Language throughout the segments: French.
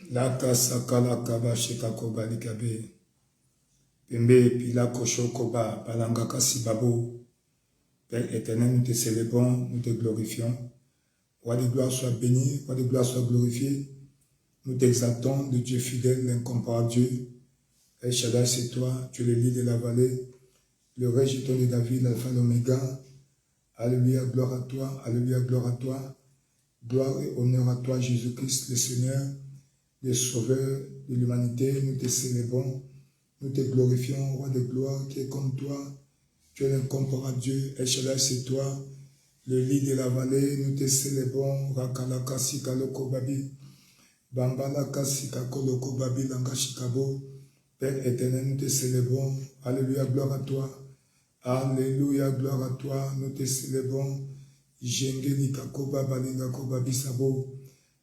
La kasaka la kaba shika koba likabe. Pembe pila kosho koba balanga kasi babo. Père éternel, nous te célébrons, nous te glorifions. Roi de gloire soit béni, roi de gloire soit glorifié. Nous t'exaltons de Dieu fidèle, l'incomparable Dieu. El Shaddai, c'est toi, tu es le lit de la vallée, le rejeton de David, l'alpha et l'oméga. Alléluia, gloire à toi, alléluia, gloire à toi. Gloire et honneur à toi, Jésus-Christ, le Seigneur, le Sauveur de l'humanité. Nous te célébrons, nous te glorifions, roi de gloire, qui est comme toi. Tu es l'incomparable Dieu. El Shaddai, c'est toi, le lit de la vallée. Nous te célébrons, Rakalaka Sikaloko Babi, Bambalaka Sikakoloko Babi, Langa Shikabo. Père éternel, nous te célébrons. Alléluia, gloire à toi. Alléluia, gloire à toi. Nous te célébrons. Jengeli Kakoba Balinga Koba Bisabo.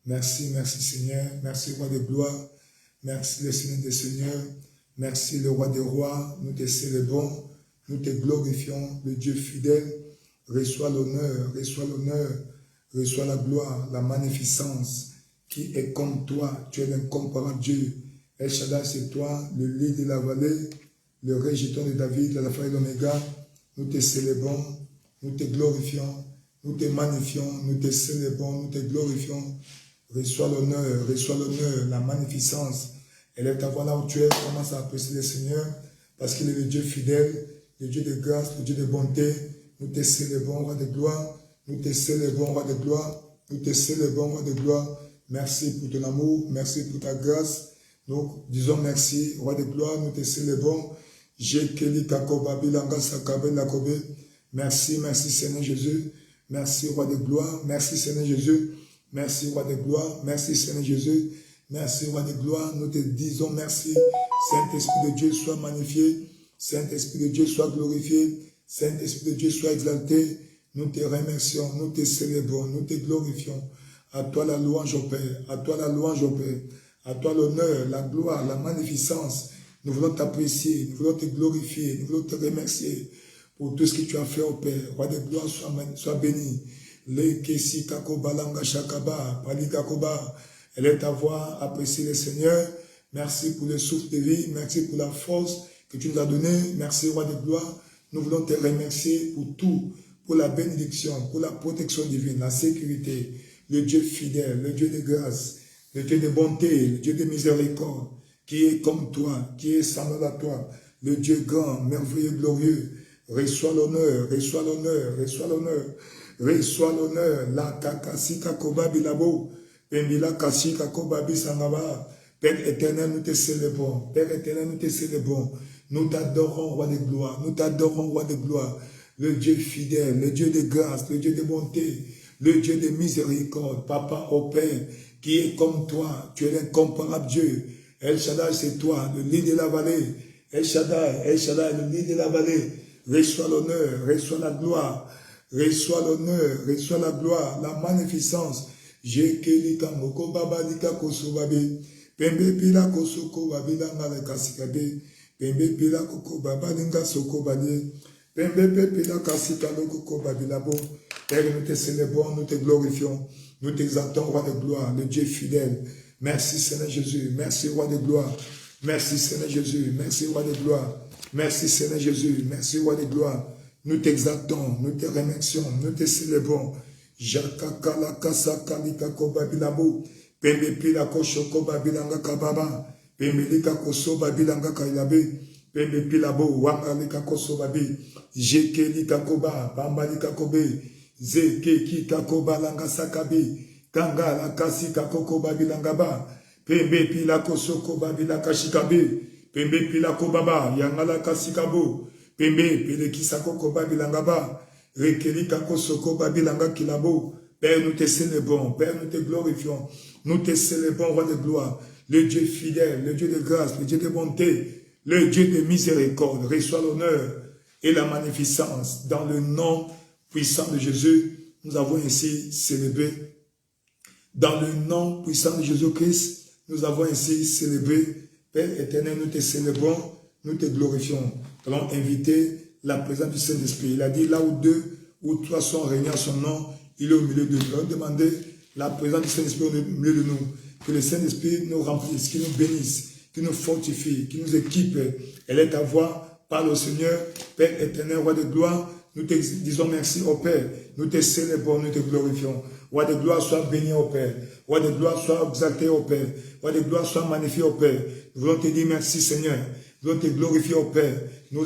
Merci, merci Seigneur. Merci, roi de gloire. Merci, le Seigneur des seigneurs. Merci, le roi des rois. Nous te célébrons. Nous te glorifions. Le Dieu fidèle. Reçois l'honneur, reçois l'honneur. Reçois la gloire, la magnificence. Qui est comme toi. Tu es l'incomparable Dieu. El Shaddai, c'est toi, le lit de la vallée, le rejeton de David, l'alpha et l'oméga. Nous te célébrons, nous te glorifions, nous te magnifions, nous te célébrons, nous te glorifions. Reçois l'honneur, la magnificence. Élève ta voix là où tu es, commence à apprécier le Seigneur, parce qu'il est le Dieu fidèle, le Dieu de grâce, le Dieu de bonté. Nous te célébrons, roi de gloire, nous te célébrons, roi de gloire, nous te célébrons, roi de gloire. Merci pour ton amour, merci pour ta grâce. Nous disons merci, roi de gloire, nous te célébrons. Merci, merci Seigneur Jésus. Merci, roi de gloire. Merci Seigneur Jésus. Merci, roi de gloire. Merci Seigneur Jésus. Merci, roi de gloire. Nous te disons merci. Saint-Esprit de Dieu, sois magnifié. Saint-Esprit de Dieu, sois glorifié. Saint-Esprit de Dieu, sois exalté. Nous te remercions, nous te célébrons, nous te glorifions. À toi la louange au Père. À toi la louange au Père. À toi l'honneur, la gloire, la magnificence. Nous voulons t'apprécier, nous voulons te glorifier, nous voulons te remercier pour tout ce que tu as fait au Père. Roi de gloire, sois béni. Elle est ta voix, apprécie le Seigneur. Merci pour le souffle de vie, merci pour la force que tu nous as donnée. Merci, roi de gloire. Nous voulons te remercier pour tout, pour la bénédiction, pour la protection divine, la sécurité, le Dieu fidèle, le Dieu de grâce, le Dieu de bonté, le Dieu de miséricorde, qui est comme toi, qui est semblable à toi, le Dieu grand, merveilleux, glorieux. Reçois l'honneur, reçois l'honneur, reçois l'honneur, reçois l'honneur. La kakasika kobabi labo, pembila kasika kobabi sangaba. Père éternel, nous te célébrons. Père éternel, nous te célébrons. Nous t'adorons, roi de gloire. Nous t'adorons, roi de gloire. Le Dieu fidèle, le Dieu de grâce, le Dieu de bonté, le Dieu de miséricorde. Papa, au Père, qui est comme toi, tu es l'incomparable Dieu. El Shaddai, c'est toi, le lit de la vallée. El Shaddai, le lit de la vallée. Reçois l'honneur, reçois la gloire. Reçois l'honneur, reçois la gloire, la magnificence. Jekelika moko babadika kosobabe. Pembe pila kosoko babila malekasikabe. Pembe pila koko babalinga soko bade. Pembe pila kasika loko babilabo. Père, nous te célébrons, nous te glorifions. Nous t'exaltons, roi de gloire, le Dieu fidèle. Merci Seigneur Jésus, merci roi de gloire. Merci Seigneur Jésus, merci roi de gloire. Merci Seigneur Jésus, merci roi de gloire. Nous t'exaltons, nous te remercions, nous te célébrons. Jakaka la kasa kalika kobabilabo. Pembe pila koshoko babilanga kababa. Pembe lika koso babilanga kailabe. Pembe pilabo wanga lika koso babi. Jeke lika koba, bamba lika kobe. Zeke ki kakoba langa sakabi. Kanga la kasi kakoko babilanga ba. Pembe pila kosoko babilanga shikabe. Pembe pila kobaba yanga la kasi kabo. Pembe pile kisakoko babilanga ba. Rekeli kakosoko babilanga kilabo. Père, nous te célébrons. Père, nous te glorifions. Nous te célébrons, roi de gloire. Le Dieu fidèle, le Dieu de grâce, le Dieu de bonté, le Dieu de miséricorde. Reçois l'honneur et la magnificence dans le nom puissant de Jésus. Nous avons ainsi célébré. Dans le nom puissant de Jésus-Christ, nous avons ainsi célébré. Père éternel, nous te célébrons, nous te glorifions. Nous allons inviter la présence du Saint-Esprit. Il a dit, là où deux ou trois sont réunis en son nom, il est au milieu de nous. Nous allons demander la présence du Saint-Esprit au milieu de nous. Que le Saint-Esprit nous remplisse, qu'il nous bénisse, qu'il nous fortifie, qu'il nous équipe. Elle est ta voix. Parle au Seigneur, Père éternel, Roi de gloire. Nous te disons merci au Père. Nous te célébrons, nous te glorifions. Roi de gloire, sois béni au Père. Roi de gloire, sois exalté au Père. Roi de gloire, sois magnifié au Père. Nous voulons te dire merci, Seigneur. Nous voulons te glorifier au Père. Nous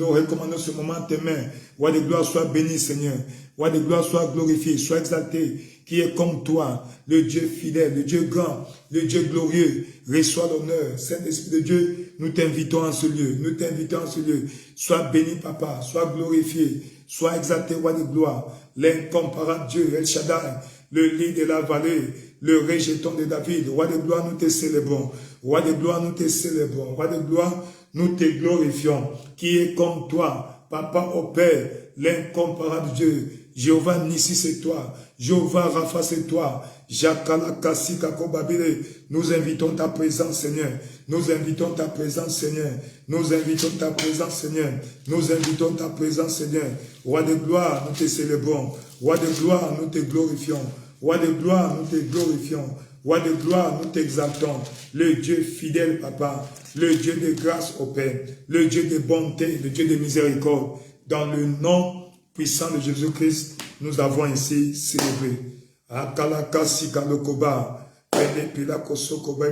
recommandons ce moment à tes mains. Roi de gloire, sois béni, Seigneur. Roi de gloire, sois glorifié, sois exalté. Qui est comme toi, le Dieu fidèle, le Dieu grand, le Dieu glorieux. Reçois l'honneur. Saint-Esprit de Dieu, nous t'invitons en ce lieu. Nous t'invitons en ce lieu. Sois béni, Papa. Sois glorifié. Sois exalté, Roi de gloire. L'incomparable Dieu, El Shaddai, le lit de la vallée, le rejeton de David. Roi de gloire, nous te célébrons. Roi de gloire, nous te célébrons. Roi de gloire, nous te glorifions. Qui est comme toi, Papa au Père, l'incomparable Dieu. Jéhovah Nissi, c'est toi. Jéhovah Rapha, c'est toi. Jakalakasi Kakobabile. Nous invitons ta présence, Seigneur. Nous invitons ta présence, Seigneur. Nous invitons ta présence, Seigneur. Nous invitons ta présence, Seigneur. Roi de gloire, nous te célébrons. Roi de gloire, nous te glorifions. Roi de gloire, nous te glorifions. Roi de gloire, nous t'exaltons. Le Dieu fidèle, Papa. Le Dieu de grâce au Père. Le Dieu de bonté, le Dieu de miséricorde. Dans le nom puissant de Jésus-Christ, nous avons ainsi célébré.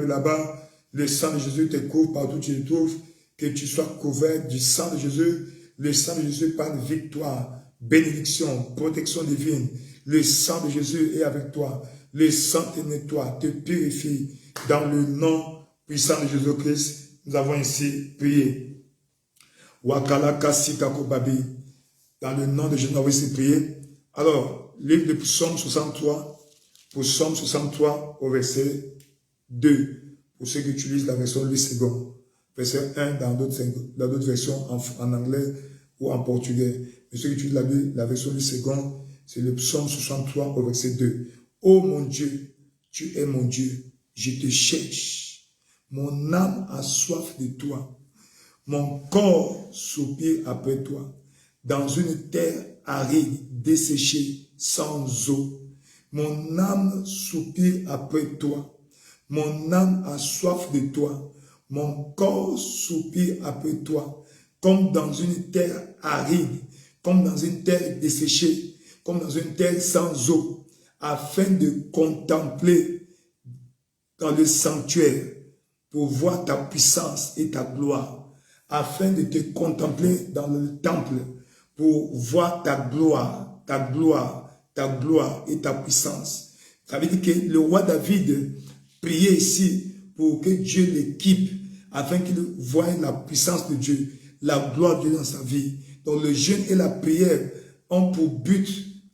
Là-bas, le sang de Jésus te couvre partout où tu te trouves, que tu sois couvert du sang de Jésus. Le sang de Jésus parle victoire, bénédiction, protection divine. Le sang de Jésus est avec toi. Le sang te nettoie, te purifie. Dans le nom puissant de Jésus-Christ, nous avons ainsi prié. Dans le nom de Jésus, nous avons ainsi prié. Alors, livre de Psaume 63, Psaume 63 au verset 2, pour ceux qui utilisent la version Louis II. Verset 1 dans d'autres versions en anglais ou en portugais. Mais ceux qui utilisent la version Louis II, c'est le Psaume 63 au verset 2. Ô mon Dieu, tu es mon Dieu, je te cherche. Mon âme a soif de toi. Mon corps soupire après toi. Dans une terre aride, desséchée, sans eau. Mon âme soupire après toi. Mon âme a soif de toi. Mon corps soupire après toi. Comme dans une terre aride, comme dans une terre desséchée, comme dans une terre sans eau, afin de contempler dans le sanctuaire, pour voir ta puissance et ta gloire, afin de te contempler dans le temple, pour voir ta gloire, ta gloire, ta gloire et ta puissance. Ça veut dire que le roi David priait ici pour que Dieu l'équipe, afin qu'il voie la puissance de Dieu, la gloire de Dieu dans sa vie. Donc le jeûne et la prière ont pour but,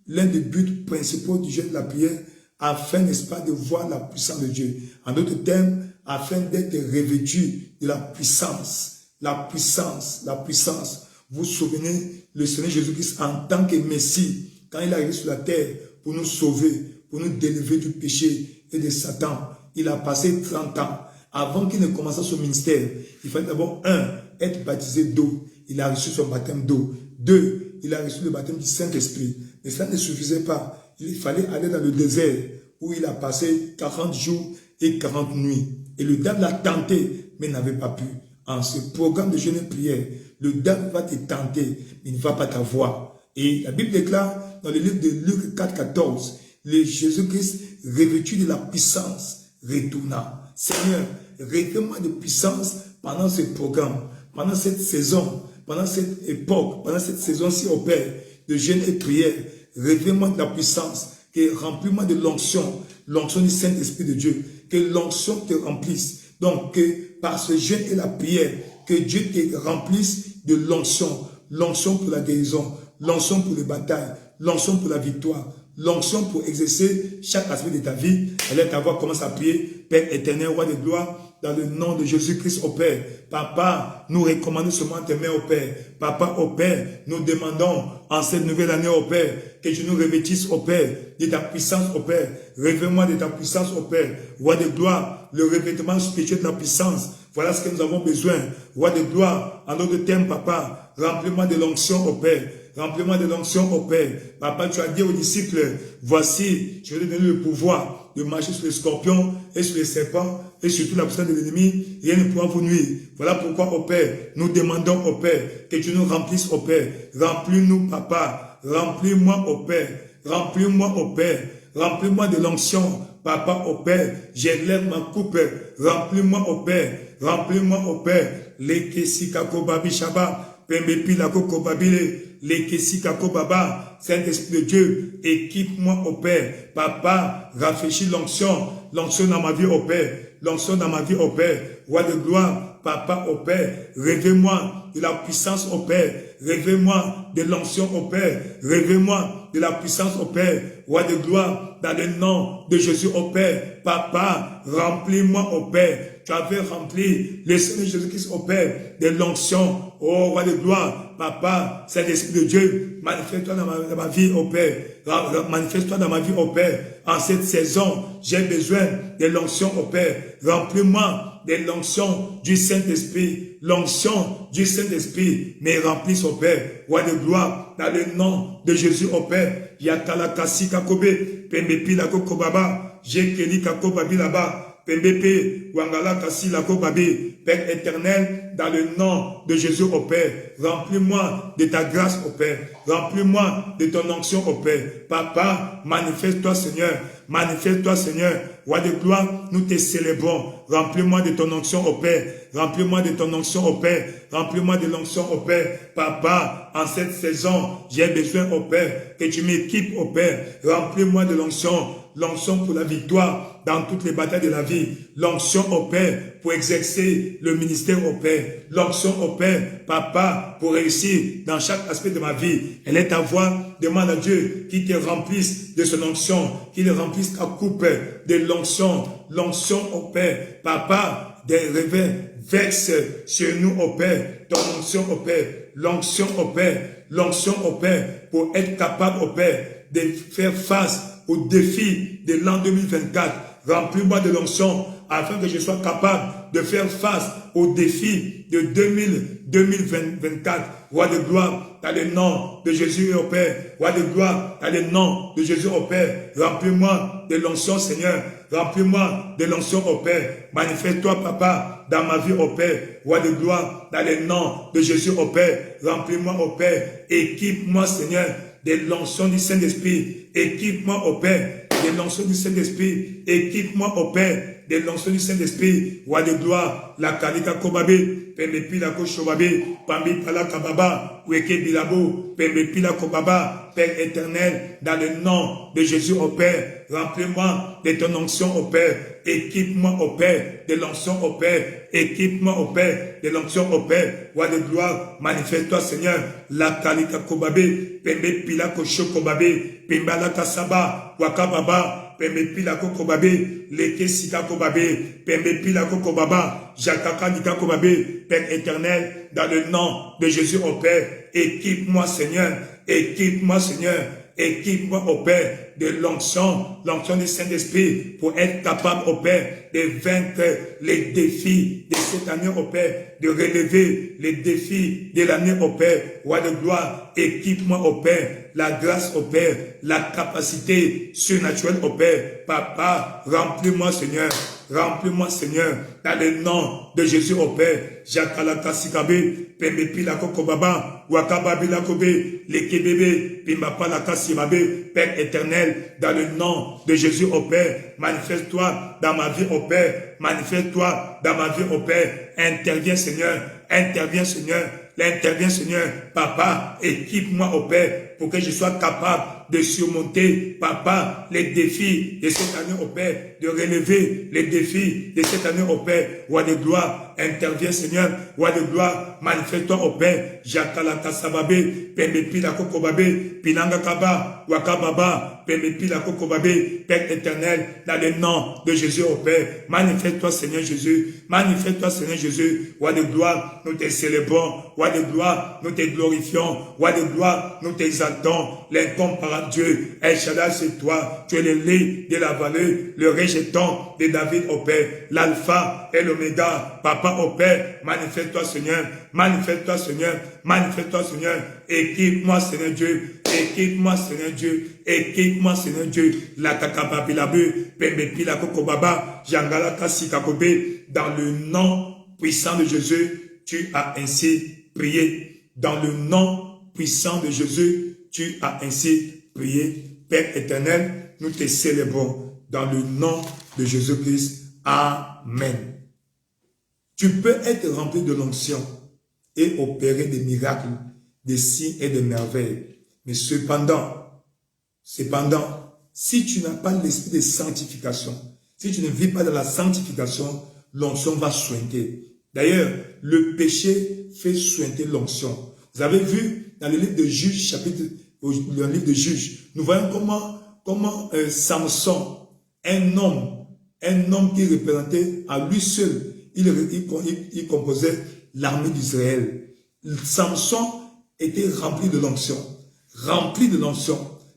l'un des buts principaux du jeûne et de la prière, afin, n'est-ce pas, de voir la puissance de Dieu. En d'autres termes, afin d'être revêtu de la puissance, la puissance, la puissance. Vous vous souvenez, le Seigneur Jésus-Christ, en tant que Messie, quand il est arrivé sur la terre pour nous sauver, pour nous délivrer du péché et de Satan, il a passé 30 ans. Avant qu'il ne commençât son ministère, il fallait d'abord, 1, être baptisé d'eau. Il a reçu son baptême d'eau. 2, il a reçu le baptême du Saint-Esprit. Mais cela ne suffisait pas. Il fallait aller dans le désert où il a passé 40 jours et 40 nuits. Et le diable l'a tenté, mais n'avait pas pu. En ce programme de jeûne et prière, le diable va te tenter, mais il ne va pas t'avoir. Et la Bible déclare dans le livre de Luc 4, 14, le Jésus-Christ revêtu de la puissance retourna. Seigneur, revêt-moi de puissance pendant ce programme, pendant cette saison, pendant cette époque, pendant cette saison-ci au Père, de jeûne et prière. Revêt-moi de la puissance, que remplis-moi de l'onction du Saint-Esprit de Dieu, que l'onction te remplisse. Donc, que par ce jeûne et la prière, que Dieu te remplisse de l'onction pour la guérison, l'onction pour les batailles, l'onction pour la victoire, l'onction pour exercer chaque aspect de ta vie. Allez ta voix, commence à prier. Père éternel, roi de gloire, dans le nom de Jésus-Christ au Père. Papa, nous recommandons seulement tes mains au Père. Papa, au Père, nous demandons en cette nouvelle année au Père, que tu nous revêtisses au Père, de ta puissance au Père. Revêt-moi de ta puissance au Père. Roi de gloire, le revêtement spirituel de la puissance. Voilà ce que nous avons besoin. Roi de gloire, en d'autres termes, Papa, remplis-moi de l'onction au Père. Remplis-moi de l'onction au Père. Papa, tu as dit aux disciples, voici, je vais te donner le pouvoir de marcher sur les scorpions et sur les serpents et sur toute la puissance de l'ennemi. Rien ne pourra vous nuire. Voilà pourquoi, ô Père, nous demandons, ô Père, que tu nous remplisses, ô Père. Remplis-nous, Papa. Remplis-moi, ô Père. Remplis-moi, ô Père. Remplis-moi de l'onction. Papa, ô Père, j'élève ma coupe. Remplis-moi, ô Père. Remplis-moi, ô Père. Les Kessi Kako Babi Shaba. Pembepi la Koko Babile. Les Kessi Kako Baba. Saint-Esprit de Dieu, équipe-moi, ô Père. Papa, rafraîchis l'onction. L'onction dans ma vie, ô Père. L'onction dans ma vie, ô Père. Roi de gloire, Papa, ô Père. Révèle-moi de la puissance, ô Père. Révèle-moi de l'onction, ô Père. Révèle-moi de la puissance, ô Père. Roi de gloire, dans le nom de Jésus, ô Père. Papa, remplis-moi, ô Père. Tu avais rempli le Seigneur Jésus-Christ, ô Père, de l'onction, ô Roi de gloire. Papa, Saint-Esprit de Dieu, manifeste-toi dans ma vie, ô Père. Manifeste-toi dans ma vie, ô Père. En cette saison, j'ai besoin de l'onction, ô Père. Remplis-moi de l'onction du Saint-Esprit. L'onction du Saint-Esprit me remplisse, ô Père. Roi de gloire, dans le nom de Jésus, ô Père. Yatala kasi kakobe, pembepi la kokobaba, jekeli kakobabi là-bas. Pembepe, Wangala Kassi Lako Babi, Père éternel, dans le nom de Jésus au Père, remplis-moi de ta grâce au Père, remplis-moi de ton onction au Père. Papa, manifeste-toi Seigneur, manifeste-toi Seigneur, Roi de gloire, nous te célébrons. Remplis-moi de ton onction au Père, remplis-moi de ton onction au Père, remplis-moi de l'onction au Père. Papa, en cette saison, j'ai besoin au Père, que tu m'équipes au Père, remplis-moi de l'onction. L'onction pour la victoire dans toutes les batailles de la vie. L'onction au Père pour exercer le ministère au Père. L'onction au Père, Papa, pour réussir dans chaque aspect de ma vie. Elle est ta voix. Demande à Dieu qu'il te remplisse de son onction, qu'il remplisse ta coupe de l'onction. L'onction au Père. Papa, des réveils verse sur nous au Père. Ton onction au Père. L'onction au Père. L'onction au Père pour être capable au Père de faire face au défi de l'an 2024. Remplis-moi de l'onction afin que je sois capable de faire face au défi de 2024. Roi de gloire, dans le nom de Jésus au Père. Roi de gloire, dans le nom de Jésus au Père. Remplis-moi de l'onction, Seigneur. Remplis-moi de l'onction au Père. Manifeste-toi, Papa, dans ma vie au Père. Roi de gloire, dans le nom de Jésus au Père. Remplis-moi au Père. Équipe-moi, Seigneur, de l'onction du Saint-Esprit. Équipe-moi au Père de l'onction du Saint-Esprit. Équipe-moi au Père de l'onction du Saint-Esprit. Roi de gloire, la kalika kobabe, pembepi la koshobabe, pambi pala kababa, weke bilabo, pembepi la kobaba, Père éternel, dans le nom de Jésus au Père. Remplis-moi de ton onction au Père. Équipe-moi au Père de l'onction au Père. Équipe-moi au Père de l'onction au Père. Roi de gloire, manifeste-toi Seigneur. La kalika kobabe, pembe pila kosho kobabe, pimbala kasaba, wakababa, pembe pila kobabe, leke sika kobabe, pembe pila kobaba, jakaka nika kobabe. Père éternel, dans le nom de Jésus au Père. Équipe-moi Seigneur. Équipe-moi Seigneur. Équipe-moi au Père de l'onction du Saint-Esprit pour être capable au Père de vaincre les défis de cette année au Père, de relever les défis de l'année au Père. Roi de gloire, équipe-moi au Père, la grâce au Père, la capacité surnaturelle au Père. Papa, remplis-moi Seigneur. Remplis-moi Seigneur, dans le nom de Jésus au Père. Jakala kasikabe, pembepi la kokobaba, wakababi la kobe, lekebebe, pimbapa la kasimabe. Père éternel, dans le nom de Jésus au Père, manifeste-toi dans ma vie au Père, manifeste-toi dans ma vie au Père. Interviens Seigneur, interviens Seigneur, interviens Seigneur. Papa, équipe-moi au Père pour que je sois capable de surmonter, Papa, les défis de cette année au Père, de relever les défis de cette année au Père. Roi de gloire, interviens Seigneur. Roi de gloire, manifeste-toi au Père. Jakala kasababe, pembepi la kokobabe, pilanga kaba, wakababa, pembepi la kokobabe. Père éternel, dans le nom de Jésus au Père, manifeste-toi Seigneur Jésus. Manifeste-toi Seigneur Jésus. Roi de gloire, nous te célébrons. Roi de gloire, nous te glorifions. Roi de gloire, nous t'exaltons. L'incomparable Dieu, El Shaddai, c'est toi. Tu es le lait de la vallée, le rejeton de David au Père, l'alpha et l'oméga. Papa au Père, manifeste-toi Seigneur. Manifeste-toi Seigneur. Manifeste-toi Seigneur. Équipe-moi Seigneur Dieu. Équipe-moi, Seigneur Dieu. Équipe-moi, Seigneur Dieu. La kakababilabe, pembepila kokobaba, jangala kasikakobe. Dans le nom puissant de Jésus, tu as ainsi prié. Dans le nom puissant de Jésus, tu as ainsi prié. Père éternel, nous te célébrons dans le nom de Jésus-Christ. Amen. Tu peux être rempli de l'onction et opérer des miracles, des signes et des merveilles. Mais cependant, si tu n'as pas l'esprit de sanctification, si tu ne vis pas dans la sanctification, l'onction va sointer. D'ailleurs, le péché fait sointer l'onction. Vous avez vu dans le livre de Juges, le livre de Juges, nous voyons comment Samson, un homme qui représentait à lui seul, il composait l'armée d'Israël. Samson était rempli de l'onction,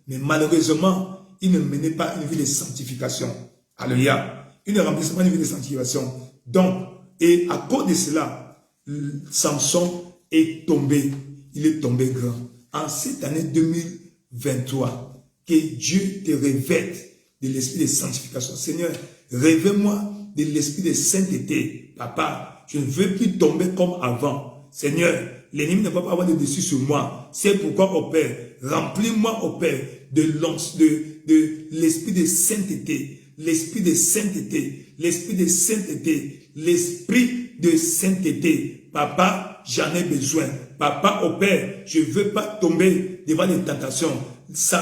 mais malheureusement, il ne menait pas une vie de sanctification. Alléluia. Il ne remplissait pas une vie de sanctification. Donc, et à cause de cela, Samson est tombé. Il est tombé grand. En cette année 2023, que Dieu te revête de l'esprit de sanctification. Seigneur, révèle-moi de l'esprit de sainteté. Papa, je ne veux plus tomber comme avant. Seigneur, l'ennemi ne va pas avoir de dessus sur moi. C'est pourquoi, ô Père, remplis-moi, ô Père, de l'esprit de sainteté. L'esprit de sainteté. L'esprit de sainteté. L'esprit de sainteté. Papa, j'en ai besoin. Papa, ô Père, je ne veux pas tomber devant les tentations.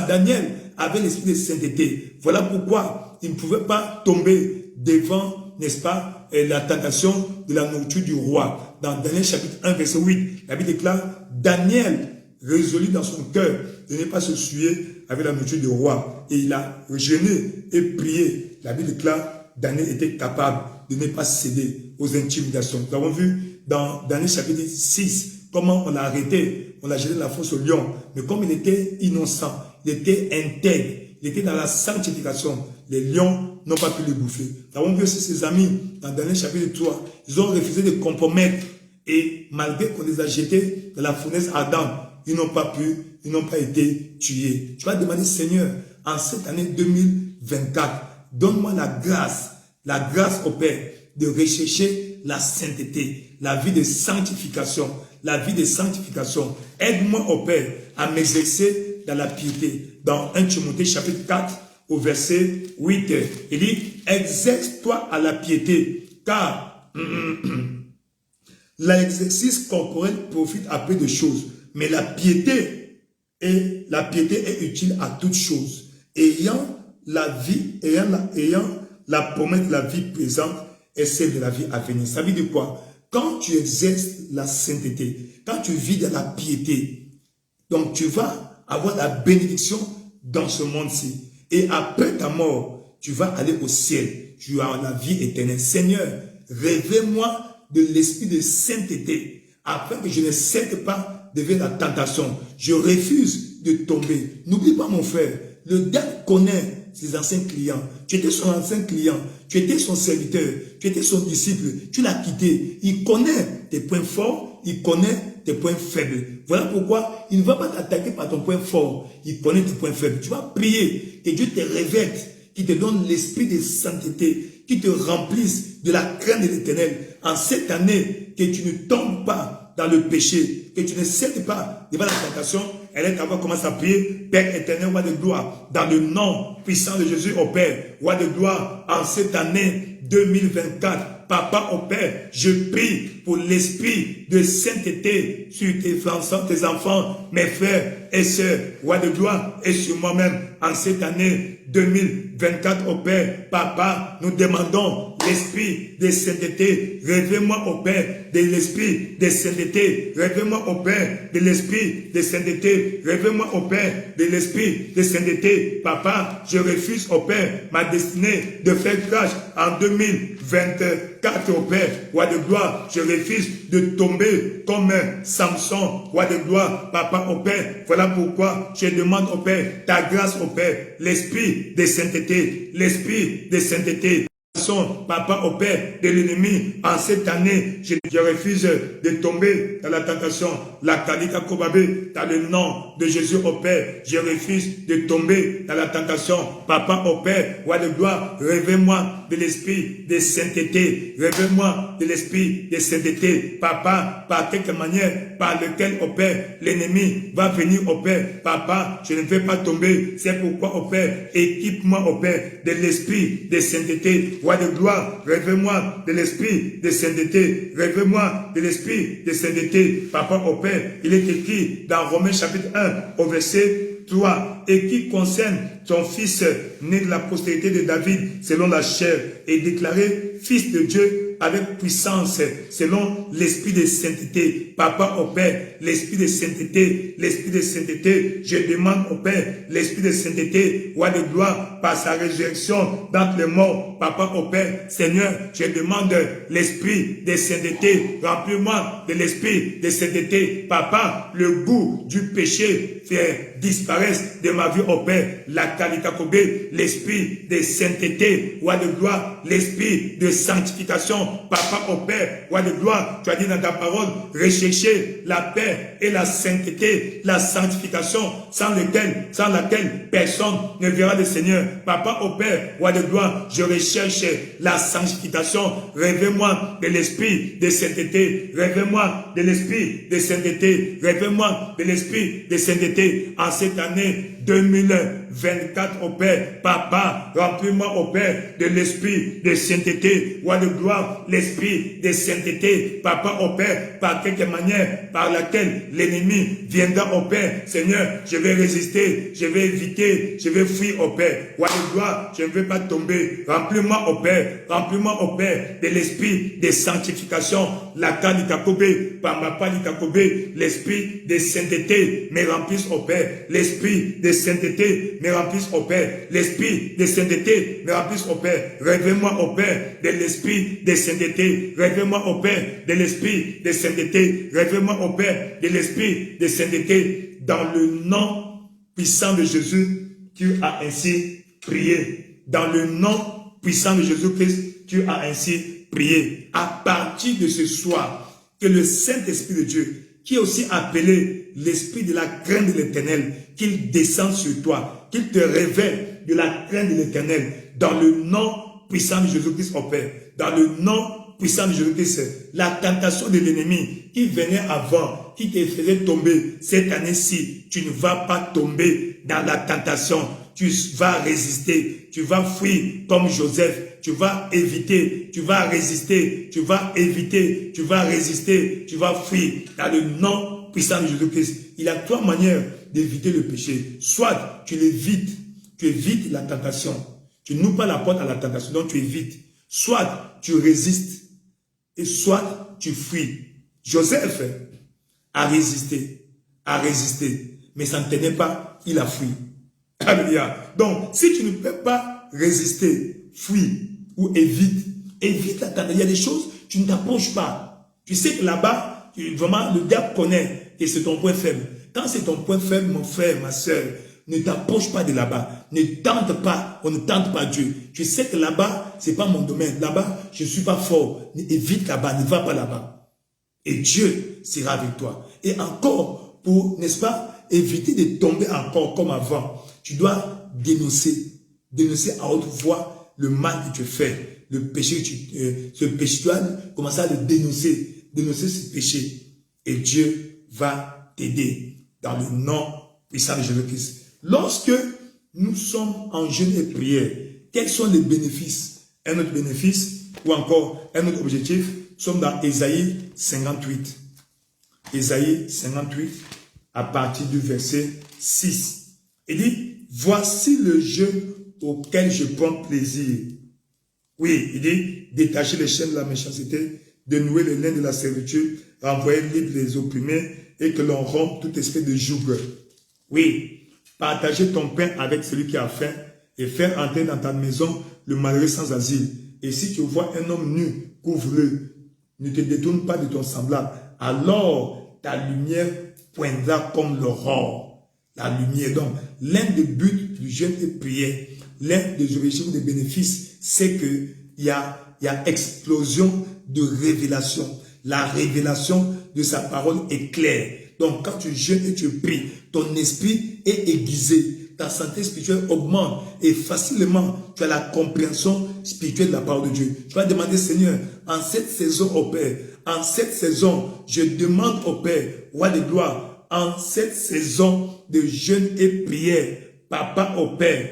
Daniel avait l'esprit de sainteté. Voilà pourquoi il ne pouvait pas tomber devant, n'est-ce pas, la tentation de la nourriture du roi. Dans Daniel chapitre 1, verset 8, la Bible déclare, Daniel résolut dans son cœur de ne pas se souiller avec la nourriture du roi. Et il a jeûné et prié. La Bible déclare, Daniel était capable de ne pas céder aux intimidations. Nous avons vu dans Daniel chapitre 6, comment on l'a arrêté, on l'a jeté dans la fosse au lion. Mais comme il était innocent, il était intègre, il était dans la sanctification, les lions n'ont pas pu le bouffer. Nous avons vu aussi ses amis dans Daniel chapitre 3, ils ont refusé de compromettre. Et malgré qu'on les a jetés dans la fournaise ardente, ils n'ont pas été tués. Tu vas demander, Seigneur, en cette année 2024, donne-moi la grâce au Père, de rechercher la sainteté, la vie de sanctification, Aide-moi, au Père, à m'exercer dans la piété. Dans 1 Timothée chapitre 4, au verset 8, il dit, exerce-toi à la piété, car l'exercice corporel profite à peu de choses, mais la piété est utile à toutes choses, ayant la promesse de la vie présente et celle de la vie à venir. Ça veut dire quoi? Quand tu exerces la sainteté, quand tu vis dans la piété, donc tu vas avoir la bénédiction dans ce monde-ci. Et après ta mort, tu vas aller au ciel. Tu as la vie éternelle. Seigneur, révèle-moi de l'esprit de sainteté, afin que je ne cède pas devant la tentation. Je refuse de tomber. N'oublie pas, mon frère, le diable connaît ses anciens clients. Tu étais son ancien client, tu étais son serviteur, tu étais son disciple, tu l'as quitté. Il connaît tes points forts, il connaît tes points faibles. Voilà pourquoi il ne va pas t'attaquer par ton point fort, il connaît tes points faibles. Tu vas prier que Dieu te revête, qu'il te donne l'esprit de sainteté, qu'il te remplisse de la crainte de l'Éternel. En cette année, que tu ne tombes pas dans le péché, que tu ne cèdes pas devant la tentation. Elle est à voir comment ça prier. Père éternel, roi de gloire, dans le nom puissant de Jésus, au Père, roi de gloire, en cette année 2024, Papa, au Père, je prie pour l'esprit de sainteté sur tes enfants, mes frères et sœurs, roi de gloire, et sur moi-même, en cette année 2024, au Père. Papa, nous demandons l'esprit de sainteté. Révèle-moi, au Père, de l'esprit de sainteté. Révèle-moi, au Père, de l'esprit de sainteté. Révèle-moi, au Père, de l'esprit de sainteté. Papa, je refuse, au Père, ma destinée de faire crash en 2024, au Père, roi de gloire. Je refuse de tomber comme un Samson, roi de gloire. Papa, au Père, voilà pourquoi je demande, au Père, ta grâce, au Père, l'esprit de sainteté, l'esprit de sainteté. tentation, Papa, au Père, de l'ennemi. En cette année, je refuse de tomber dans la tentation. La Kalika Kobabe, dans le nom de Jésus, au Père, je refuse de tomber dans la tentation. Papa, au Père, roi de gloire, réveille-moi de l'esprit de sainteté. Réveille-moi de l'esprit de sainteté. Papa, par quelque manière, par lequel, au Père, l'ennemi va venir, au Père. Papa, je ne vais pas tomber. C'est pourquoi, au Père, équipe-moi, au Père, de l'esprit de sainteté. Roi de gloire, réveille-moi de l'esprit de sainteté. Réveille-moi de l'esprit de sainteté. Papa, au Père, il est écrit dans Romains chapitre 1, au verset 3, et qui concerne son fils né de la postérité de David selon la chair, et déclaré fils de Dieu avec puissance selon l'esprit de sainteté. Papa, au Père, l'esprit de sainteté, l'esprit de sainteté, je demande au Père, l'esprit de sainteté, roi de gloire, par sa résurrection d'entre les morts. Papa, au Père, Seigneur, je demande l'esprit de sainteté, remplis-moi de l'esprit de sainteté. Papa, le goût du péché fait disparaître de ma vie, au Père, la Kalikakobé, l'esprit de sainteté, roi de gloire, l'esprit de sanctification. Papa, au Père, roi de gloire, tu as dit dans ta parole, rechercher la paix et la sainteté, la sanctification, sans laquelle personne ne verra le Seigneur. Papa, au Père, roi de gloire, je recherche la sanctification. Réveille-moi de l'esprit de sainteté. Réveille-moi de l'esprit de sainteté. Réveille-moi de l'esprit de sainteté. En cette année 2024, au Père, Papa, remplis-moi, au Père, de l'esprit de sainteté, roi de gloire, l'esprit de sainteté, Papa, au Père, par quelque manière par laquelle l'ennemi viendra, au Père. Seigneur, je vais résister, je vais éviter, je vais fuir, au Père, roi de gloire, je ne vais pas tomber. Remplis-moi, au Père, de l'esprit de sanctification, la Kalikakobé, par ma Palikakobé, l'esprit de sainteté me remplisse, au Père, l'esprit de sainteté me remplisse, au Père, l'esprit de sainteté me remplisse, au Père. Réveille-moi, au Père, de l'esprit de sainteté. Réveille-moi, au Père, de l'esprit de sainteté. Réveille-moi, au Père, de l'esprit de sainteté. Dans le nom puissant de Jésus, tu as ainsi prié. Dans le nom puissant de Jésus-Christ, tu as ainsi prié. À partir de ce soir, que le Saint-Esprit de Dieu, qui est aussi appelé l'esprit de la crainte de l'Éternel, qu'il descende sur toi, qu'il te révèle de la crainte de l'Éternel, dans le nom puissant de Jésus-Christ, au Père, dans le nom puissant de Jésus-Christ. La tentation de l'ennemi qui venait avant, qui te faisait tomber, cette année-ci, tu ne vas pas tomber dans la tentation. Tu vas résister, tu vas fuir comme Joseph, tu vas éviter, tu vas résister, tu vas éviter, tu vas résister, tu vas fuir dans le nom puissant de Jésus-Christ. Il y a trois manières d'éviter le péché. Soit tu évites la tentation, tu n'ouvres pas la porte à la tentation, donc tu évites. Soit tu résistes, et soit tu fuis. Joseph a résisté, mais ça ne tenait pas, il a fui. Alléluia. Donc, si tu ne peux pas résister, fuis ou évite la tentation. Il y a des choses, tu ne t'approches pas. Tu sais que là-bas, vraiment, le diable connaît et c'est ton point faible. Quand c'est ton point faible, mon frère, ma soeur, ne t'approche pas de là-bas. Ne tente pas, on ne tente pas Dieu. Tu sais que là-bas, c'est pas mon domaine. Là-bas, je ne suis pas fort. Évite là-bas, ne va pas là-bas. Et Dieu sera avec toi. Et encore, pour, n'est-ce pas, éviter de tomber encore comme avant, tu dois dénoncer à haute voix le mal que tu fais, le péché que ce péché, tu dois commencer à le dénoncer ce péché. Et Dieu va t'aider dans le nom puissant de Jésus-Christ. Lorsque nous sommes en jeûne et prière, quels sont les bénéfices? Un autre bénéfice, ou encore un autre objectif, nous sommes dans Ésaïe 58. Ésaïe 58, à partir du verset 6. Il dit, voici le jeûne auquel je prends plaisir. Oui, il dit, détacher les chaînes de la méchanceté, dénouer les liens de la servitude, renvoyer libre les opprimés, et que l'on rompe tout esprit de joug. Oui, partager ton pain avec celui qui a faim, et faire entrer dans ta maison le malheureux sans asile. Et si tu vois un homme nu, couvre-le. Ne te détourne pas de ton semblable. Alors, ta lumière poindra comme l'aurore. La lumière. Donc, l'un des buts du jeûne et prière, l'un des objectifs, des bénéfices, c'est que il y a explosion de révélation. La révélation de sa parole est claire. Donc, quand tu jeûnes et tu pries, ton esprit est aiguisé. Ta santé spirituelle augmente et facilement, tu as la compréhension spirituelle de la parole de Dieu. Tu vas demander, Seigneur, en cette saison, au Père, en cette saison, je demande au Père, roi de gloire, en cette saison de jeûne et prière, Papa au Père,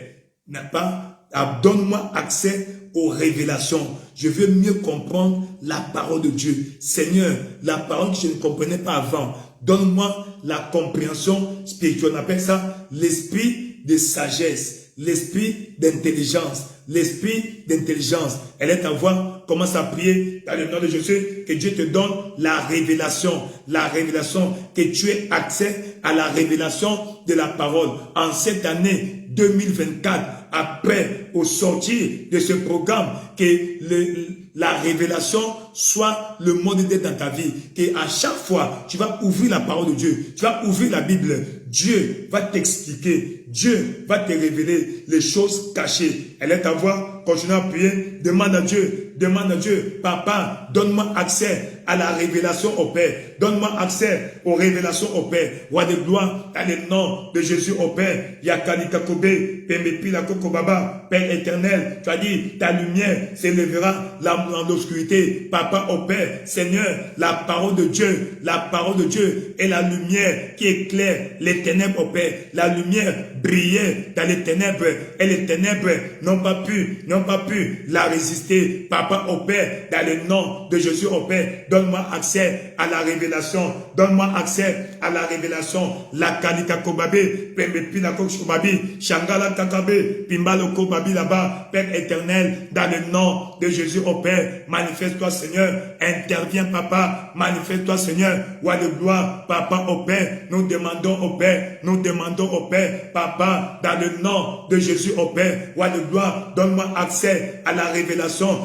n'est pas, donne-moi accès aux révélations. Je veux mieux comprendre la parole de Dieu. Seigneur, la parole que je ne comprenais pas avant, donne-moi la compréhension spirituelle. On appelle ça l'esprit de sagesse, l'esprit d'intelligence, l'esprit d'intelligence. Elle est à voir, commence à prier dans le nom de Jésus, que Dieu te donne la révélation, que tu aies accès à la révélation de la parole. En cette année 2024, après, au sortir de ce programme, que la révélation soit le mode d'être dans ta vie. Que à chaque fois, tu vas ouvrir la parole de Dieu, tu vas ouvrir la Bible. Dieu va t'expliquer, Dieu va te révéler les choses cachées. Elle est à voir, continue à prier, demande à Dieu, Papa, donne-moi accès à la révélation au Père. Donne-moi accès aux révélations au Père. Roi de gloire, dans le nom de Jésus au Père. Yakalikakobe, Pemepila Kokobaba, Père éternel, tu as dit, ta lumière s'élèvera dans l'obscurité. Papa au Père, Seigneur, la parole de Dieu est la lumière qui éclaire les ténèbres au Père. La lumière brillait dans les ténèbres et les ténèbres n'ont pas pu la résister. Papa au Père, dans le nom de Jésus au Père, donne-moi accès à la révélation. Donne-moi accès à la révélation. La kalika kobabe, pembepila kobabi, shangala kakabe, pimbalo kobabi là-bas. Père éternel, dans le nom de Jésus au Père, manifeste-toi Seigneur. Interviens Papa, manifeste-toi Seigneur. Roi de gloire, Papa au Père, nous demandons au Père, Papa, dans le nom de Jésus au Père, Roi de gloire, donne-moi accès à la révélation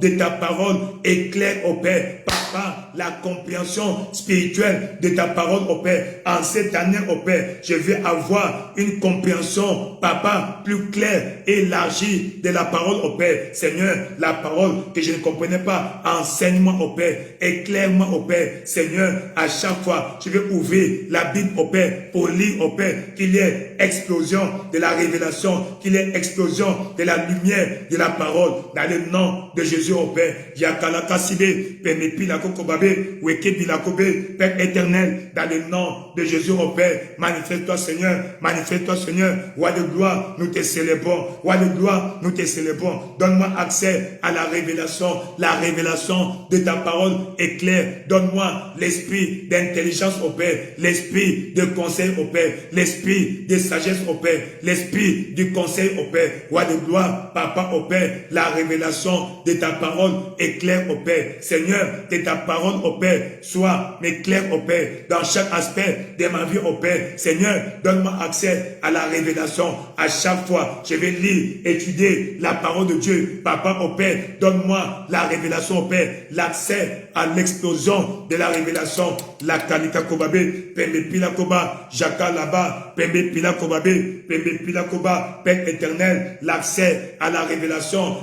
de ta parole éclaire au Père. Papa, la compréhension spirituelle de ta parole au Père. En cette année au Père, je vais avoir une compréhension, Papa, plus claire et élargie de la parole au Père. Seigneur, la parole que je ne comprenais pas, enseigne-moi au Père, éclaire-moi au Père. Seigneur, à chaque fois, je vais ouvrir la Bible au Père pour lire au Père qu'il y ait explosion de la révélation, qu'il y ait explosion de la lumière de la parole dans le nom de Jésus au Père. Yakalakasibe, Pemepila Kokobabe, Wekebila Kobe, Père éternel, dans le nom de Jésus au Père, manifeste-toi Seigneur, Roi de gloire, nous te célébrons, donne-moi accès à la révélation de ta parole éclaire, donne-moi l'esprit d'intelligence au Père, l'esprit de conseil au Père, l'esprit de sagesse au Père, l'esprit du conseil au Père, Roi de gloire, Papa au Père, la révélation de ta parole éclaire au Père, Seigneur, que ta parole au Père soit éclaire au Père, dans chaque aspect de ma vie au Père, Seigneur, donne-moi accès à la révélation, à chaque fois, je vais lire, étudier la parole de Dieu, Papa au Père, donne-moi la révélation au Père, l'accès à l'explosion de la révélation, la kalika kobabe, pembe pila koba, jaka là-bas, pembe pila kobabe, pembe pila koba, Père éternel, l'accès à la révélation,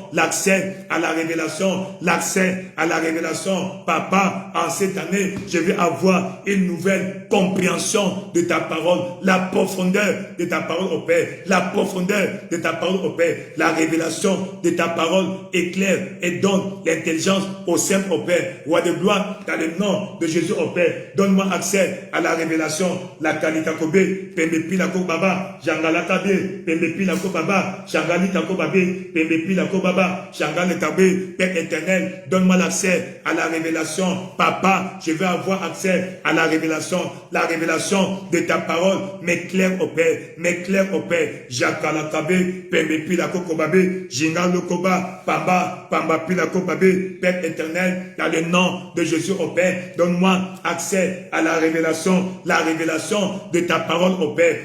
Papa, en cette année, je vais avoir une nouvelle compréhension de ta parole, la profondeur de ta parole au Père, la révélation de ta parole éclaire et donne l'intelligence au simple au Père, Roi de gloire, dans le nom de Jésus au Père, donne-moi accès à la révélation, la kalika kobe, pembe pila kobaba, jangala kabe, pembe pila kobaba, jangali takobabe, pembe pila kobaba, jangali tabe, Père éternel, donne-moi l'accès à la révélation, Papa, je veux avoir accès à la révélation de ta parole, m'éclaire au Père, jakala kabe, pembe pila kobabe, jingal koba, pamba pila kobabe, Père éternel, dans le nom de Jésus au Père, donne-moi accès à la révélation de ta parole au Père,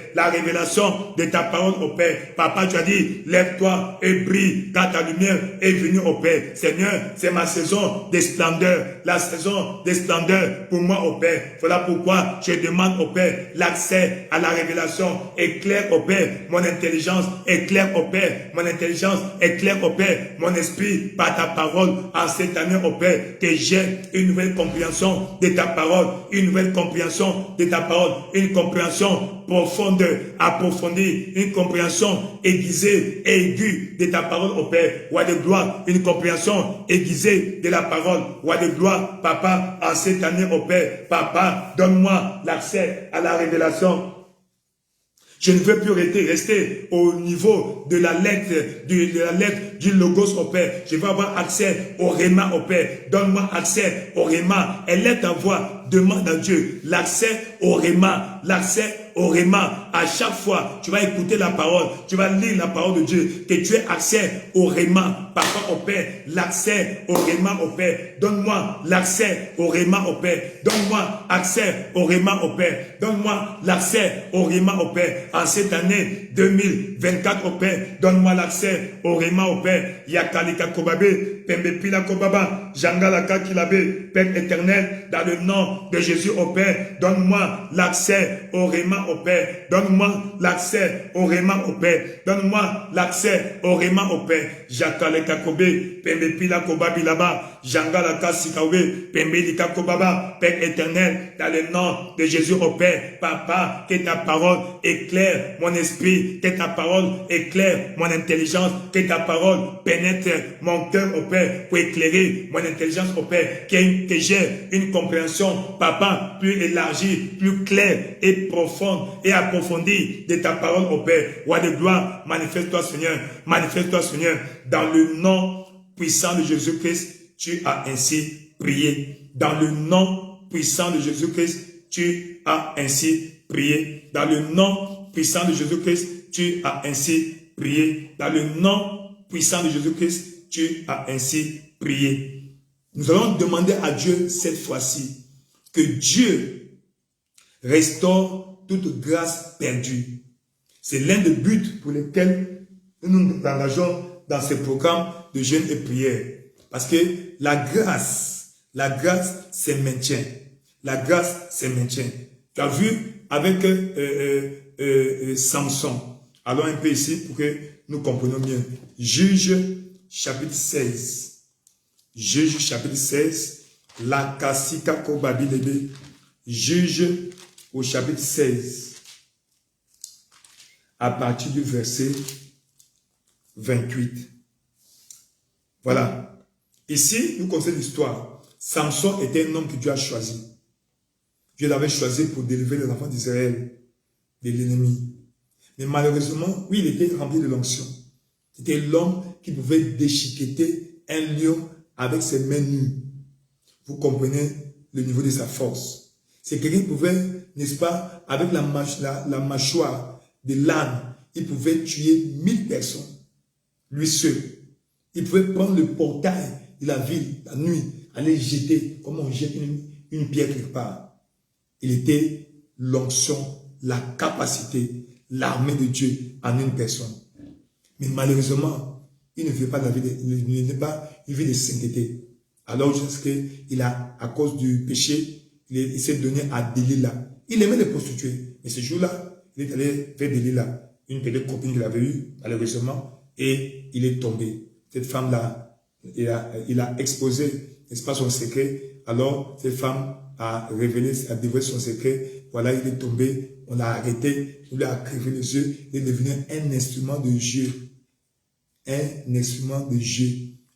Papa, tu as dit, lève lève-toi et brille, car ta lumière est venue au Père. Seigneur, c'est ma saison de splendeur, la saison de splendeur pour moi au Père. Voilà pourquoi je demande au Père l'accès à la révélation. Éclaire au Père mon intelligence, éclaire au Père mon intelligence, éclaire au Père mon esprit par ta parole en cette année au Père, que j'ai une nouvelle compréhension de ta parole, une nouvelle compréhension de ta parole, une compréhension profonde, approfondie, une compréhension aiguisée et aiguë de ta parole au Père. Roi de gloire, une compréhension aiguisée de la parole. Roi de gloire, Papa, en cette année au Père, Papa, donne-moi l'accès à la révélation. Je ne veux plus rester au niveau de la lettre, du logos au Père. Je veux avoir accès au réma au Père. Donne-moi accès au réma. Elle est ta voix. Demande à Dieu l'accès au réma, l'accès au réma. À chaque fois, tu vas écouter la parole, tu vas lire la parole de Dieu, que tu aies accès au réma. Papa au Père, l'accès au réma au Père. Donne-moi l'accès au réma au Père. Donne-moi accès au réma au Père. Donne-moi l'accès au réma au Père. En cette année 2024 au Père, donne-moi l'accès au réma au Père. Yakalika Kobabe, Pembe Pila Kobaba, Jangalaka Kilabe, Père éternel, dans le nom de Jésus au Père, donne-moi l'accès au réma au Père. Donne-moi l'accès au réma au Père. Donne-moi l'accès au réma au Père. Jakaleka Kobe, Pembe Pila Kobabi là-bas, Jangalaka Sikawe, Pembe Lika Kobaba, Père éternel, dans le nom de Jésus au Père. Papa, que ta parole éclaire mon esprit, que ta parole éclaire mon intelligence, que ta parole pénètre mon cœur au Père, pour éclairer mon intelligence au Père, que j'ai une compréhension, Papa, plus élargie, plus claire et profonde et approfondie de ta parole au Père. Roi de gloire, manifeste-toi Seigneur, dans le nom puissant de Jésus-Christ, tu as ainsi prié. Dans le nom puissant de Jésus-Christ, tu as ainsi prié. Dans le nom puissant de Jésus-Christ, tu as ainsi prié. Dans le nom puissant de Jésus-Christ, tu as ainsi prié. Nous allons demander à Dieu cette fois-ci que Dieu restaure toute grâce perdue. C'est l'un des buts pour lesquels nous nous engageons dans ce programme de jeûne et prière. Parce que la grâce se maintient. La grâce se maintient. Tu as vu avec Samson. Allons un peu ici pour que nous comprenions bien. Juge chapitre 16. Juge chapitre 16. La Kasika Kobabilebe. Juge au chapitre 16. À partir du verset 28. Voilà. Ici, nous connaissons l'histoire. Samson était un homme que Dieu a choisi. Dieu l'avait choisi pour délivrer les enfants d'Israël de l'ennemi. Mais malheureusement, oui, il était rempli de l'onction. C'était l'homme qui pouvait déchiqueter un lion avec ses mains nues. Vous comprenez le niveau de sa force. C'est quelqu'un qui pouvait, n'est-ce pas, avec la mâchoire de l'âne, il pouvait tuer 1000 personnes. Lui seul. Il pouvait prendre le portail de la ville, la nuit, aller jeter, comme on jette une pierre quelque part. Il était l'onction, la capacité, l'armée de Dieu en une personne. Mais malheureusement, il ne vit pas la vie une vie de sainteté. Alors, jusqu'à qu'il a, à cause du péché, il s'est donné à Delilah. Il aimait les prostituées. Mais ce jour-là, il est allé vers Delilah, une petite copine qu'il avait eue, malheureusement, et il est tombé. Cette femme-là, il a exposé, n'est-ce pas, son secret. Alors, cette femme a révélé, a dévoilé son secret. Voilà, il est tombé, on l'a arrêté, on lui a crivé les yeux, il est devenu un instrument de jeu. Un instrument de jeu.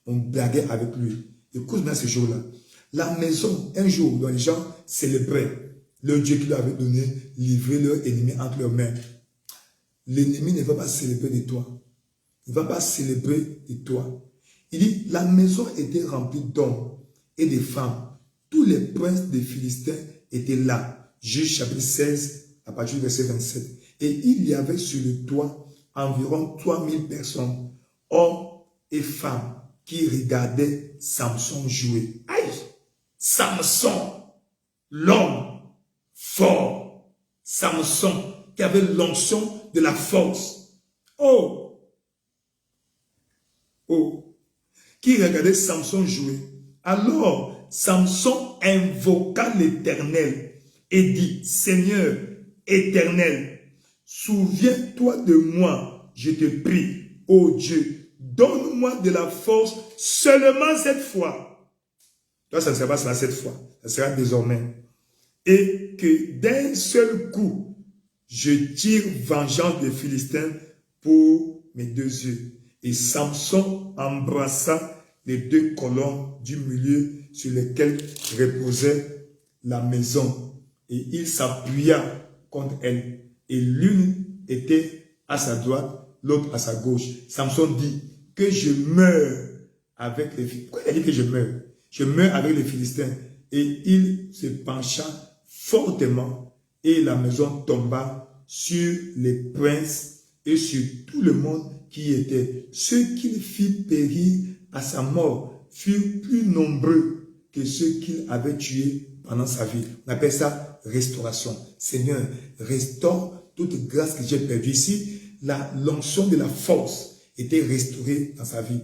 On blaguait avec lui. Écoute bien ce jour-là. La maison, un jour, dont les gens célébraient le Dieu qui leur avait donné, livré leur ennemi entre leurs mains. L'ennemi ne va pas célébrer de toi. Il ne va pas célébrer de toi. Il dit, la maison était remplie d'hommes et de femmes. Tous les princes des Philistins étaient là. Juge chapitre 16, à partir du verset 27. Et il y avait sur le toit environ 3000 personnes, hommes et femmes, qui regardaient Samson jouer. Aïe! Samson, l'homme fort. Samson, qui avait l'onction de la force. Oh! qui regardait Samson jouer. Alors, Samson invoqua l'Éternel et dit, Seigneur éternel, souviens-toi de moi, je te prie, ô Dieu, donne-moi de la force seulement cette fois. Toi, ça ne sera pas seulement cette fois, ça sera désormais. Et que d'un seul coup, je tire vengeance des Philistins pour mes 2 yeux. Et Samson embrassa les 2 colonnes du milieu sur lesquelles reposait la maison. Et il s'appuya contre elle. Et l'une était à sa droite, l'autre à sa gauche. Samson dit que je meurs avec les Philistins. Pourquoi il a dit que je meurs? Je meurs avec les Philistins. Et il se pencha fortement et la maison tomba sur les princes et sur tout le monde qui y était. Ceux qu'il fit périr à sa mort furent plus nombreux que ceux qu'il avait tués pendant sa vie. On appelle ça restauration. Seigneur, restaure toute grâce que j'ai perdue. Ici, l'onction de la force était restaurée dans sa vie.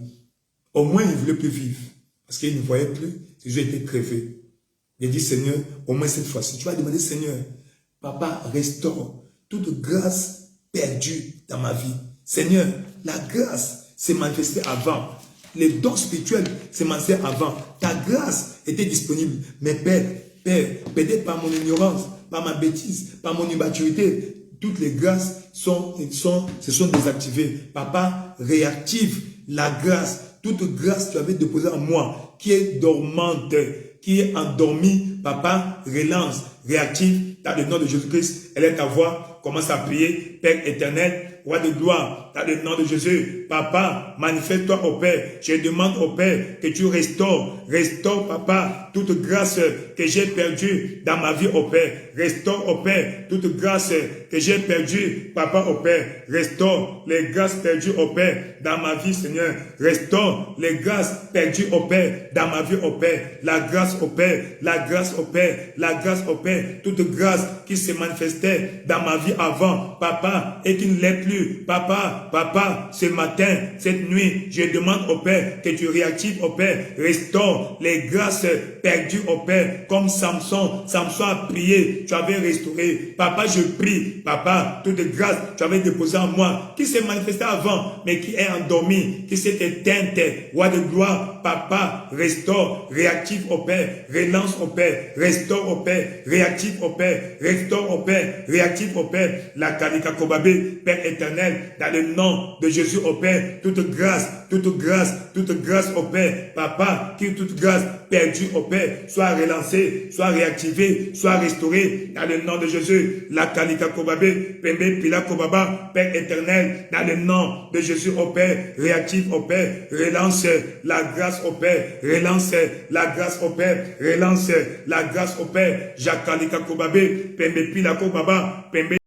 Au moins, il ne voulait plus vivre parce qu'il ne voyait plus. Ses yeux étaient crevés. Il dit, Seigneur, au moins cette fois-ci, tu vas demander, Seigneur, Papa, restaure toute grâce perdue dans ma vie. Seigneur, la grâce s'est manifestée avant. Les dons spirituels s'est manifestés avant. Ta grâce était disponible. Mais Père, peut-être par mon ignorance, par ma bêtise, par mon immaturité, toutes les grâces se sont désactivées. Papa, réactive la grâce. Toute grâce que tu avais déposée en moi, qui est dormante, qui est endormie, Papa, relance, réactive, dans le nom de Jésus-Christ. Elle est ta voix, commence à prier, Père éternel, Roi de gloire, dans le nom de Jésus. Papa, manifeste-toi au Père. Je demande au Père que tu restaures, Papa, toute grâce que j'ai perdue dans ma vie au Père. Restaure au Père, toute grâce que j'ai perdue, Papa au Père. Restaure les grâces perdues au Père dans ma vie, Seigneur. Restaure les grâces perdues au Père dans ma vie au Père. La grâce au Père, la grâce au Père, la grâce au Père. Toute grâce qui se manifestait dans ma vie avant, Papa, et qui ne l'est plus. Papa, ce matin, cette nuit, je demande au Père que tu réactives au Père, restaure les grâces perdues au Père, comme Samson a prié, tu avais restauré. Papa, je prie, Papa, toute grâce tu avais déposée en moi, qui s'est manifestée avant, mais qui est endormie, qui s'est éteinte, Roi de gloire, Papa, restaure, réactive au Père, relance au Père, restaure au Père, réactive au Père, restaure au Père, réactive au Père, la Kalika Kobabé, Père éternel, dans le nom de Jésus au Père, toute grâce au Père, Papa, que toute grâce perdue au Père soit relancée, soit réactivée, soit restaurée, dans le nom de Jésus, la Kalika Kobabé, Pembe Pila Kobaba, Père éternel, dans le nom de Jésus au Père, réactive au Père, relance la grâce au Père, relance la grâce au Père, relance la grâce au Père, Jakalika Kobabé, Pembe Pila Kobaba, Pembe